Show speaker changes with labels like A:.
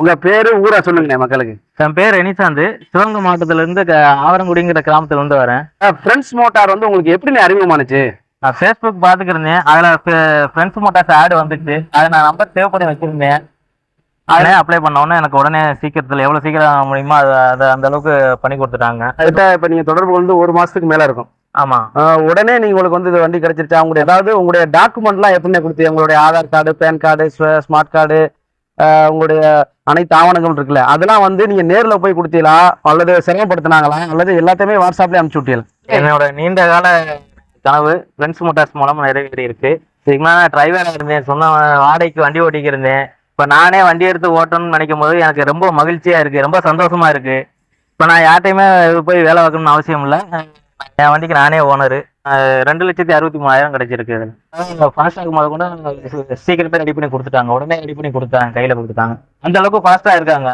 A: உங்க பேரு ஊரா சொல்லுங்கண்ணே மக்களுக்கு.
B: என் பேர் ரெனிசாந்து. சிவகங்கை மாவட்டத்துல இருந்து ஆவரங்குடிங்கிற கிராமத்துல இருந்து வரேன்.
A: ஃப்ரெண்ட்ஸ் மோட்டார் வந்து உங்களுக்கு எப்படி அறிமுகமானுச்சு?
B: நான் ஃபேஸ்புக் பார்த்துக்கிருந்தேன். அதுல ஃப்ரெண்ட்ஸ் மோட்டார்ஸ் ஆடு வந்துச்சு. அதை நான் நம்பர் சேவ் பண்ணி வச்சிருந்தேன். அதே அப்ளை பண்ணோன்னே எனக்கு உடனே சீக்கிரத்தில் எவ்வளோ சீக்கிரம் முடியுமோ அதை அந்த அளவுக்கு பண்ணி கொடுத்துட்டாங்க.
A: அதுக்கிட்ட இப்போ நீங்கள் தொடர்பு வந்து 1 மாதத்துக்கு மேலே இருக்கும்.
B: ஆமாம்.
A: உடனே நீங்கள் உங்களுக்கு வந்து இது வண்டி கிடைச்சிருச்சா? உங்களுடைய அதாவது உங்களுடைய டாக்குமெண்ட்லாம் எப்படின்னே கொடுத்து உங்களுடைய Aadhaar card, PAN card, smart card, உங்களுடைய அனைத்து ஆவணங்கள் இருக்குல்ல, அதெல்லாம் வந்து நீங்கள் நேரில் போய் கொடுத்தீங்களா அல்லது சிரமப்படுத்தினாங்களா அல்லது எல்லாத்தையுமே வாட்ஸ்அப்லேயே அனுப்பிச்சு விட்டீங்களா?
B: என்னோட நீண்ட கால கனவு ஃப்ரெண்ட்ஸ் மோட்டார்ஸ் மூலமாக நிறைவேறி இருக்கு. இதுக்கு மேலே நான் டிரைவராக இருந்தேன். சொன்ன வாடகைக்கு வண்டி ஓட்டிக்கிருந்தேன். இப்போ நானே வண்டி எடுத்து ஓட்டணும்னு நினைக்கும் போது எனக்கு ரொம்ப மகிழ்ச்சியாக இருக்குது, ரொம்ப சந்தோஷமா இருக்குது. இப்போ நான் யார்ட்டையுமே போய் வேலை பார்க்கணும்னு அவசியம் இல்லை. என் வண்டிக்கு நானே ஓனரு. 2,63,000 கிடைச்சிருக்கு. ஃபாஸ்டாக் முத கூட சீக்கிரமே ரெடி பண்ணி கொடுத்துட்டாங்க. உடனே ரெடி பண்ணி கொடுத்தாங்க, கையில் கொடுத்துட்டாங்க. அந்த அளவுக்கு ஃபாஸ்ட்டாக இருக்காங்க.